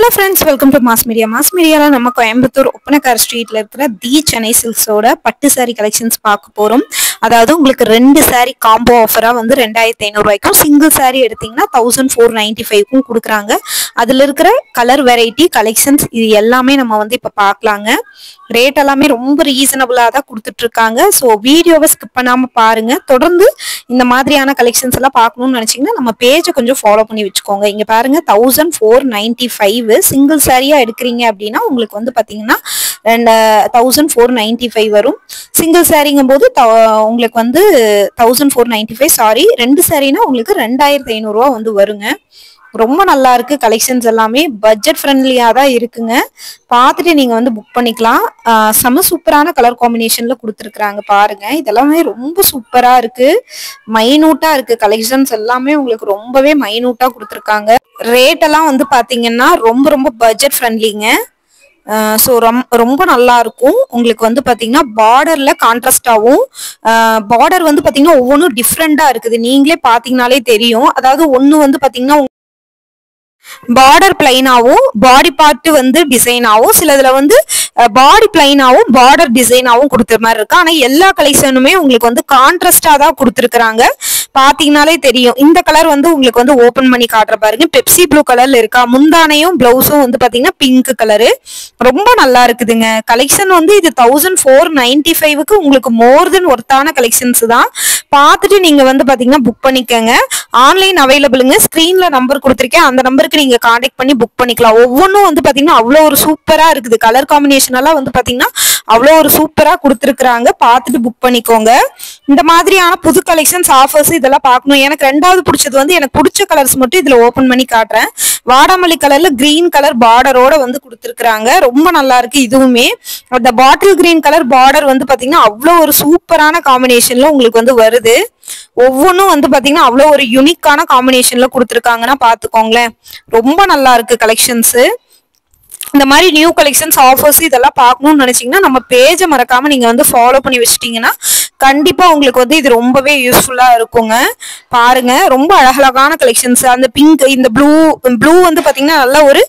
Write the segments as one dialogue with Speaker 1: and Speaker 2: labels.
Speaker 1: Hello friends, welcome to Mass Media. Mass Media la நம்ம கோயம்புத்தூர் ஒப்பனக்கார ஸ்ட்ரீட்ல இருக்கிற தி சென்னை சில்க்ஸோட பட்டு சாரி கலெக்ஷன்ஸ் பார்க்க போறோம். அதாவது உங்களுக்கு ரெண்டு சாரி காம்போ ஆஃபரா வந்து 2500 ரூபாய்க்கும் சிங்கிள் சாரி எடுத்தீங்கன்னா 1495க்கும் கொடுக்குறாங்க. அதுல இருக்கிற கலர் வெரைட்டி கலெக்ஷன்ஸ் இது எல்லாமே நம்ம வந்து இப்ப பார்க்கலாங்க. ரேட் எல்லாமே ரொம்ப ரீசனபிளா தான் கொடுத்துட்டு இருக்காங்க. ஸோ வீடியோவை ஸ்கிப் பண்ணாம பாருங்க. தொடர்ந்து இந்த மாதிரியான கலெக்ஷன்ஸ் எல்லாம் பார்க்கணும்னு நினைச்சீங்கன்னா நம்ம பேஜை கொஞ்சம் ஃபாலோ பண்ணி வச்சுக்கோங்க. இங்க பாருங்க 1495 சிங்கிள் சாரியா எடுக்கிறீங்க அப்படின்னா உங்களுக்கு வந்து பாத்தீங்கன்னா 1495 வரும். சிங்கிள் சாரிங்கும் போது உங்களுக்கு வந்து 1495 சாரி, ரெண்டு சாரினா உங்களுக்கு 2500 ரூபா வந்து வருங்க. ரொம்ப நல்லா இருக்கு. கலெக்ஷன்ஸ் எல்லாமே பட்ஜெட் ஃப்ரெண்ட்லியா தான் இருக்குங்க. பார்த்துட்டு நீங்க வந்து புக் பண்ணிக்கலாம். செம சூப்பரான கலர் காம்பினேஷன்ல கொடுத்துருக்காங்க பாருங்க. இதெல்லாமே ரொம்ப சூப்பரா இருக்கு, மைனூட்டா இருக்கு. கலெக்ஷன்ஸ் எல்லாமே உங்களுக்கு ரொம்பவே மைனூட்டா கொடுத்துருக்காங்க. ரேட் எல்லாம் வந்து பாத்தீங்கன்னா ரொம்ப ரொம்ப பட்ஜெட் ஃப்ரெண்ட்லிங்க. ஸோ ரொம்ப நல்லா இருக்கும். உங்களுக்கு வந்து பாத்தீங்கன்னா பார்டர்ல கான்ட்ராஸ்டாவும், பார்டர் வந்து பாத்தீங்கன்னா ஒவ்வொன்றும் டிஃப்ரெண்டா இருக்குது. நீங்களே பாத்தீங்கன்னாலே தெரியும். அதாவது ஒண்ணு வந்து பாத்தீங்கன்னா பார்டர் பிளைனாவும் பாடி பார்ட் வந்து டிசைனாவும், சிலதுல வந்து பாடி பிளைனாவும் பார்டர் டிசைனாவும் கொடுத்த மாதிரி இருக்கு. ஆனா எல்லா கலெக்ஷனுமே உங்களுக்கு வந்து கான்ட்ராஸ்டா தான் கொடுத்துருக்காங்க. பாத்தீங்கன்னாலே தெரியும். இந்த கலர் வந்து உங்களுக்கு வந்து ஓபன் பண்ணி காட்டுற பாருங்க. பெப்சி ப்ளூ கலர்ல இருக்கா. முந்தானையும் பிளவுஸும் வந்து பாத்தீங்கன்னா பிங்க் கலரு. ரொம்ப நல்லா இருக்குதுங்க. கலெக்ஷன் வந்து இது 1495க்கு உங்களுக்கு மோர் தென் ஒர்த்தான கலெக்ஷன்ஸ் தான். பார்த்துட்டு நீங்க வந்து பாத்தீங்கன்னா புக் பண்ணிக்கங்க. ஆன்லைன் அவைலபிளுங்க. ஸ்கிரீன்ல நம்பர் கொடுத்துருக்கேன், அந்த நம்பருக்கு நீங்க கான்டாக்ட் பண்ணி புக் பண்ணிக்கலாம். ஒவ்வொன்றும் வந்து பாத்தீங்கன்னா அவ்வளோ ஒரு சூப்பரா இருக்குது. கலர் காம்பினேஷன் எல்லாம் வந்து பாத்தீங்கன்னா அவ்வளோ ஒரு சூப்பரா கொடுத்துருக்காங்க. பார்த்துட்டு புக் பண்ணிக்கோங்க. இந்த மாதிரியான புது கலெக்ஷன்ஸ் ஆஃபர்ஸ் இதெல்லாம் பார்க்கணும். எனக்கு ரெண்டாவது பிடிச்சது வந்து எனக்கு பிடிச்ச கலர்ஸ் மட்டும் இதுல ஓபன் பண்ணி காட்டுறேன். வாடாமல்லி கலர்ல கிரீன் கலர் பார்டரோட வந்து கொடுத்துருக்காங்க. ரொம்ப நல்லா இருக்கு. இதுவுமே அந்த பாட்டில் கிரீன் கலர் பார்டர் வந்து பாத்தீங்கன்னா அவ்வளோ ஒரு சூப்பரான காம்பினேஷன்ல உங்களுக்கு வந்து வருது. ஒவ்வொன்றும் வந்து பாத்தீங்கன்னா அவ்வளோ ஒரு யூனிக்கான காம்பினேஷன்ல கொடுத்துருக்காங்கன்னா பாத்துக்கோங்களேன். ரொம்ப நல்லா இருக்கு கலெக்ஷன்ஸ். இந்த மாதிரி நியூ கலெக்ஷன்ஸ் ஆஃபர்ஸ் இதெல்லாம் பார்க்கணும்னு நினைச்சீங்கன்னா நம்ம பேஜை மறக்காம நீங்க வந்து ஃபாலோ பண்ணி வச்சிட்டீங்கன்னா கண்டிப்பா உங்களுக்கு வந்து இது ரொம்பவே யூஸ்ஃபுல்லா இருக்குங்க. பாருங்க, ரொம்ப அழகழகான கலெக்ஷன்ஸ். அந்த பிங்க், இந்த ப்ளூ வந்து பாத்தீங்கன்னா நல்ல ஒரு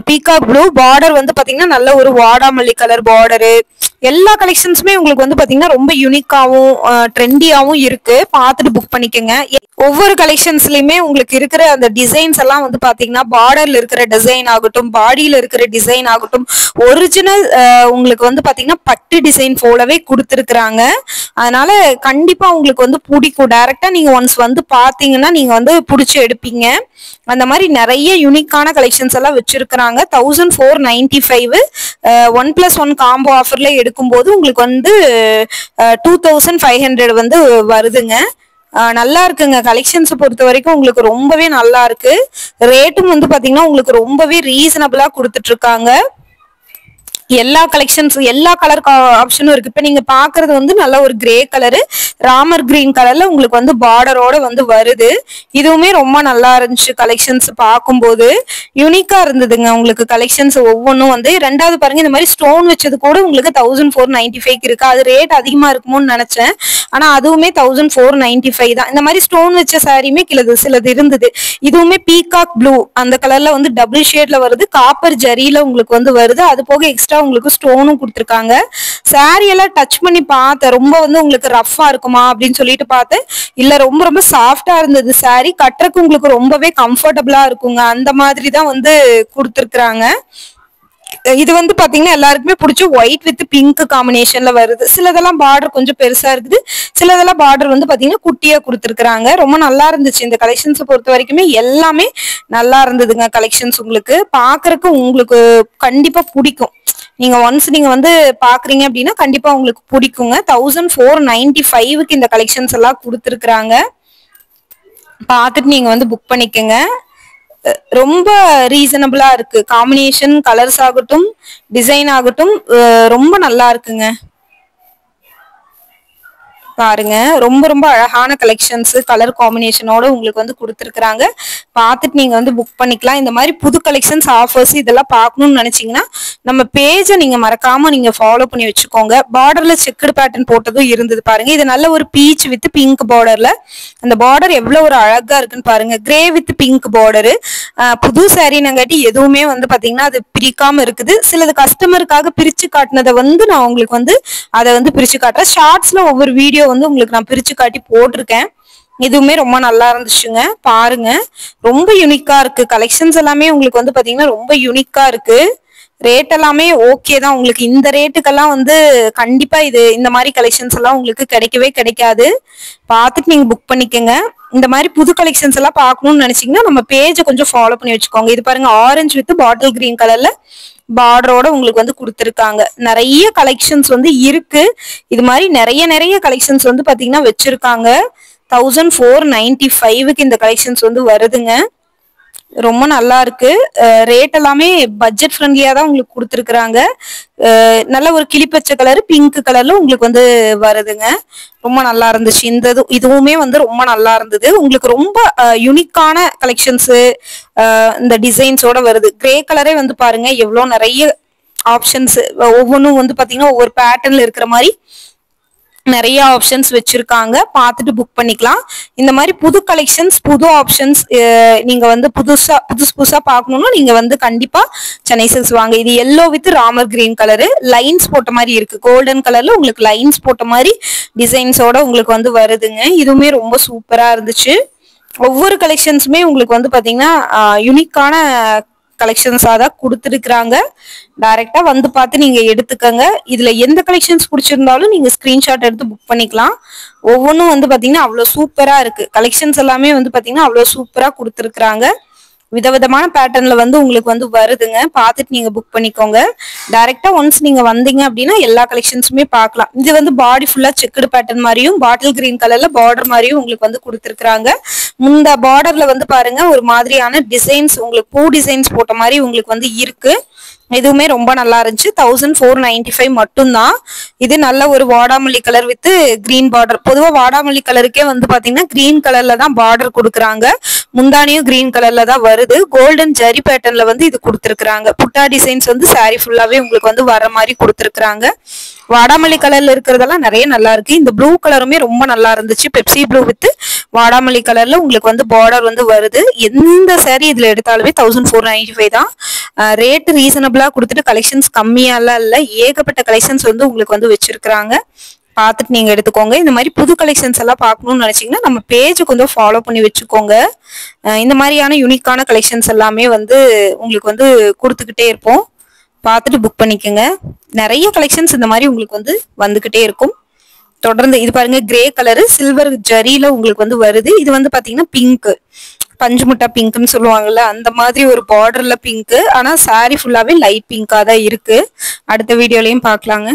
Speaker 1: பீகாக் ப்ளூ பார்டர் வந்து பாத்தீங்கன்னா நல்ல ஒரு வாடாமல்லி கலர் பார்டரு. எல்லா கலெக்ஷன்ஸுமே உங்களுக்கு வந்து பாத்தீங்கன்னா ரொம்ப யூனிக்காவும் ட்ரெண்டியாவும் இருக்கு. பார்த்துட்டு புக் பண்ணிக்கோங்க. ஒவ்வொரு கலெக்ஷன்ஸ்லயுமே உங்களுக்கு இருக்கிற அந்த டிசைன்ஸ் எல்லாம் வந்து பாத்தீங்கன்னா பார்டர்ல இருக்கிற டிசைன் ஆகட்டும், பாடியில இருக்கிற டிசைன் ஆகட்டும், ஒரிஜினல் உங்களுக்கு வந்து பாத்தீங்கன்னா பட்டு டிசைன் போலவே கொடுத்துருக்குறாங்க. அதனால கண்டிப்பா உங்களுக்கு வந்து பிடிக்கும். டைரக்டா நீங்க ஒன்ஸ் வந்து பாத்தீங்கன்னா நீங்க வந்து பிடிச்சி எடுப்பீங்க. அந்த மாதிரி நிறைய யூனிக்கான கலெக்ஷன்ஸ் எல்லாம் வச்சிருக்கிறாங்க. 1495 1+1 காம்போ ஆஃபர்ல எடுக்கும்போது உங்களுக்கு வந்து 2500 வந்து வருதுங்க. நல்லா இருக்குங்க. கலெக்ஷன்ஸ் பொறுத்த வரைக்கும் உங்களுக்கு ரொம்பவே நல்லா இருக்கு. ரேட்டும் வந்து பாத்தீங்கன்னா உங்களுக்கு ரொம்பவே ரீசனபிளா கொடுத்துட்டு இருக்காங்க. எல்லா கலெக்ஷன்ஸ் எல்லா கலர் ஆப்ஷனும் இருக்கு. இப்ப நீங்க பாக்குறது வந்து நல்ல ஒரு கிரே கலரு, ராமர் கிரீன் கலர்ல உங்களுக்கு வந்து பார்டரோட வந்து வருது. இதுவுமே ரொம்ப நல்லா இருந்துச்சு. கலெக்ஷன்ஸ் பார்க்கும்போது யூனிக்கா இருந்ததுங்க. உங்களுக்கு கலெக்ஷன்ஸ் ஒவ்வொன்றும் வந்து ரெண்டாவது பாருங்க, இந்த மாதிரி ஸ்டோன் வச்சது கூட உங்களுக்கு 1495 இருக்கு. அது ரேட் அதிகமா இருக்குமோன்னு நினைச்சேன். ஆனா அதுவுமே 1495 தான். இந்த மாதிரி ஸ்டோன் வச்ச சாரியுமே சிலது இருந்தது. இதுவுமே பீகாக் ப்ளூ அந்த கலர்ல வந்து டபுள் ஷேட்ல வருது. காப்பர் ஜரியில உங்களுக்கு வந்து வருது. அது போக எக்ஸ்ட்ரா உங்களுக்கு ஸ்டோனும் கொடுத்துருக்காங்க. சாரி எல்லாம் டச் பண்ணி பார்த்தேன். ரொம்ப வந்து உங்களுக்கு ரஃபா இருக்குமா அப்படின்னு சொல்லிட்டு பார்த்தேன். இல்ல, ரொம்ப ரொம்ப சாஃப்டா இருந்தது. சாரி கட்டுறதுக்கு உங்களுக்கு ரொம்பவே கம்ஃபர்டபுளா இருக்குங்க. அந்த மாதிரி தான் வந்து கொடுத்துருக்காங்க. இது வந்து பாத்தீங்கன்னா எல்லாருக்குமே பிடிச்ச ஒயிட் வித் பிங்க் காம்பினேஷன்ல வருது. சிலதெல்லாம் பார்டர் கொஞ்சம் பெருசா இருக்குது, சிலதெல்லாம் பார்டர் வந்து பாத்தீங்கன்னா குட்டியா கொடுத்துருக்காங்க. ரொம்ப நல்லா இருந்துச்சு. இந்த கலெக்ஷன்ஸ் பொறுத்த வரைக்குமே எல்லாமே நல்லா இருந்ததுங்க. கலெக்ஷன்ஸ் உங்களுக்கு பாக்குறதுக்கு உங்களுக்கு கண்டிப்பா பிடிக்கும். நீங்க ஒன்ஸ் நீங்க வந்து பாக்குறீங்க அப்படின்னா கண்டிப்பா உங்களுக்கு பிடிக்குங்க. 1495க்கு இந்த கலெக்ஷன்ஸ் எல்லாம் கொடுத்துருக்காங்க. பார்த்துட்டு நீங்க வந்து புக் பண்ணிக்கங்க. ரொம்ப ரீசனபிளா இருக்கு. காம்பினேஷன் கலர்ஸ் ஆகட்டும், டிசைன் ஆகட்டும் ரொம்ப நல்லா இருக்குங்க. பாருங்க, ரொம்ப ரொம்ப அழகான கலெக்ஷன்ஸ் கலர் காம்பினேஷனோட உங்களுக்கு வந்து கொடுத்துருக்காங்க. பார்த்துட்டு நீங்க வந்து புக் பண்ணிக்கலாம். இந்த மாதிரி புது கலெக்ஷன்ஸ் ஆஃபர்ஸ் இதெல்லாம் பார்க்கணும்னு நினைச்சீங்கன்னா நம்ம பேஜை நீங்க மறக்காம நீங்க ஃபாலோ பண்ணி வச்சுக்கோங்க. பார்டர்ல செக்குடு பேட்டர்ன் போட்டதும் இருந்தது பாருங்க. இது நல்ல ஒரு பீச் வித் பிங்க் பார்டர்ல, அந்த பார்டர் எவ்வளவு ஒரு அழகா இருக்குன்னு பாருங்க. Grey with pink border. புது சாரீனங்காட்டி எதுவுமே வந்து பாத்தீங்கன்னா அது பிரிக்காம இருக்குது. சிலது கஸ்டமருக்காக பிரிச்சு காட்டினதை வந்து நான் உங்களுக்கு வந்து அதை வந்து பிரிச்சு காட்டுறேன். ஷார்ட்ஸ்ல ஒவ்வொரு வீடியோ வந்து உங்களுக்கு நான் பிரிச்சு காட்டி போட்டிருக்கேன். இதுவுமே ரொம்ப நல்லா இருந்துச்சுங்க. பாருங்க, ரொம்ப யூனிக்கா இருக்கு. கலெக்ஷன்ஸ் எல்லாமே உங்களுக்கு வந்து பாத்தீங்கன்னா ரொம்ப யூனிக்கா இருக்கு. ரேட் எல்லாமே ஓகே தான். உங்களுக்கு இந்த ரேட்டுக்கெல்லாம் வந்து கண்டிப்பா இது இந்த மாதிரி கலெக்ஷன்ஸ் எல்லாம் உங்களுக்கு கிடைக்கவே கிடைக்காது. பார்த்துட்டு நீங்க புக் பண்ணிக்கோங்க. இந்த மாதிரி புது கலெக்ஷன்ஸ் எல்லாம் பார்க்கணும்னு நினைச்சீங்கன்னா நம்ம பேஜை கொஞ்சம் ஃபாலோ பண்ணி வச்சுக்கோங்க. இது பாருங்க, ஆரஞ்சு வித் பாட்டில் கிரீன் கலர்ல பார்டரோட உங்களுக்கு வந்து கொடுத்துருக்காங்க. நிறைய கலெக்ஷன்ஸ் வந்து இருக்கு. இது மாதிரி நிறைய நிறைய கலெக்ஷன்ஸ் வந்து பாத்தீங்கன்னா வச்சிருக்காங்க. 1495க்கு இந்த கலெக்ஷன்ஸ் வந்து வருதுங்க. ரொம்ப நல்லா இருக்கு. ரேட் எல்லாமே பட்ஜெட் ஃப்ரெண்ட்லியா தான் உங்களுக்கு கொடுத்துருக்காங்க. நல்ல ஒரு கிளிப்பச்சை கலர் பிங்க் கலர்ல உங்களுக்கு வந்து வருதுங்க. ரொம்ப நல்லா இருந்துச்சு. இதுவுமே வந்து ரொம்ப நல்லா இருந்தது. உங்களுக்கு ரொம்ப யூனிக்கான கலெக்ஷன்ஸ் இந்த டிசைன்ஸோட வருது. கிரே கலரே வந்து பாருங்க எவ்வளவு நிறைய ஆப்ஷன்ஸ், ஒவ்வொன்றும் வந்து பாத்தீங்கன்னா ஒவ்வொரு பேட்டர்ன்ல இருக்கிற மாதிரி நிறைய ஆப்ஷன்ஸ் வச்சிருக்காங்க. பார்த்துட்டு புக் பண்ணிக்கலாம். இந்த மாதிரி புது கலெக்ஷன்ஸ் புது ஆப்ஷன்ஸ் நீங்க வந்து புதுசா பார்க்கணும்னா நீங்க வந்து கண்டிப்பா சென்னை சில்க்ஸ் வாங்க. இது yellow with Ramar green colour, lines போட்ட மாதிரி இருக்கு. கோல்டன் கலர்ல உங்களுக்கு லைன்ஸ் போட்ட மாதிரி டிசைன்ஸோட உங்களுக்கு வந்து வருதுங்க. இதுவுமே ரொம்ப சூப்பரா இருந்துச்சு. ஒவ்வொரு கலெக்ஷன்ஸுமே உங்களுக்கு வந்து பாத்தீங்கன்னா யூனிக்கான கலெக்ஷன்ஸா தான் கொடுத்துருக்குறாங்க. டைரக்டா வந்து பார்த்து நீங்க எடுத்துக்கங்க. இதுல எந்த கலெக்ஷன்ஸ் பிடிச்சிருந்தாலும் நீங்க ஸ்கிரீன்ஷாட் எடுத்து புக் பண்ணிக்கலாம். ஒவ்வொன்றும் வந்து பாத்தீங்கன்னா அவ்வளவு சூப்பரா இருக்கு. கலெக்ஷன்ஸ் எல்லாமே வந்து பாத்தீங்கன்னா அவ்வளவு சூப்பரா கொடுத்துருக்குறாங்க. விதவிதமான பேட்டர்ன்ல வந்து உங்களுக்கு வந்து வருதுங்க. பார்த்துட்டு நீங்க புக் பண்ணிக்கோங்க. டைரக்டா ஒன்ஸ் நீங்க வந்தீங்க அப்படின்னா எல்லா கலெக்ஷன்ஸுமே பார்க்கலாம். இது வந்து பாடி ஃபுல்லா செக்குடு பேட்டர்ன் மாதிரியும் பாட்டில் கிரீன் கலர்ல பார்டர் மாதிரியும் உங்களுக்கு வந்து கொடுத்துருக்காங்க. இந்த பார்டர்ல வந்து பாருங்க ஒரு மாதிரியான டிசைன்ஸ், உங்களுக்கு பூ டிசைன்ஸ் போட்ட மாதிரி உங்களுக்கு வந்து இருக்கு. இதுவுமே ரொம்ப நல்லா இருந்துச்சு. 1495 மட்டும்தான். இது நல்ல ஒரு வாடாமல்லி கலர் வித் கிரீன் பார்டர். பொதுவாக வாடாமல்லி கலருக்கே வந்து பாத்தீங்கன்னா கிரீன் கலர்ல தான் பார்டர் கொடுக்குறாங்க. முந்தானியும் கிரீன் கலர்ல தான் வருது. கோல்டன் ஜரி பேட்டர்ன்ல வந்து இது கொடுத்துருக்காங்க. புட்டா டிசைன்ஸ் வந்து சாரி ஃபுல்லாவே உங்களுக்கு வந்து வர மாதிரி கொடுத்துருக்காங்க. வாடாமல்லி கலர்ல இருக்கிறதெல்லாம் நிறைய நல்லா இருக்கு. இந்த ப்ளூ கலருமே ரொம்ப நல்லா இருந்துச்சு. பெப்சி ப்ளூ வித் வாடாமல்லி கலர்ல உங்களுக்கு வந்து பார்டர் வந்து வருது. எந்த சாரி இதுல எடுத்தாலுமே 1495 தான். ரேட் ரீசனபிளா கொடுத்துட்டு கலெக்ஷன்ஸ் கம்மியாலாம் இல்ல, ஏகப்பட்ட கலெக்ஷன்ஸ் வந்து உங்களுக்கு வந்து வச்சிருக்காங்க. பார்த்துட்டு நீங்க எடுத்துக்கோங்க. இந்த மாதிரி புது கலெக்ஷன்ஸ் எல்லாம் பார்க்கணும்னு நினைச்சீங்கன்னா நம்ம பேஜ் கொஞ்சம் ஃபாலோ பண்ணி வச்சுக்கோங்க. இந்த மாதிரியான யூனிக்கான கலெக்ஷன்ஸ் எல்லாமே வந்து உங்களுக்கு வந்து கொடுத்துக்கிட்டே இருப்போம். பார்த்துட்டு புக் பண்ணிக்கோங்க. நிறைய கலெக்ஷன்ஸ் இந்த மாதிரி உங்களுக்கு வந்து வந்துகிட்டே இருக்கும். தொடர்ந்து இது பாருங்க, கிரே கலரு சில்வர் ஜரியில உங்களுக்கு வந்து வருது. இது வந்து பாத்தீங்கன்னா பிங்க், பஞ்சு முட்டா பிங்க்னு சொல்லுவாங்கல்ல அந்த மாதிரி ஒரு பார்டர்ல பிங்க். ஆனா சாரி ஃபுல்லாவே லைட் பிங்கா தான் இருக்கு. அடுத்த வீடியோலயும் பார்க்கலாங்க.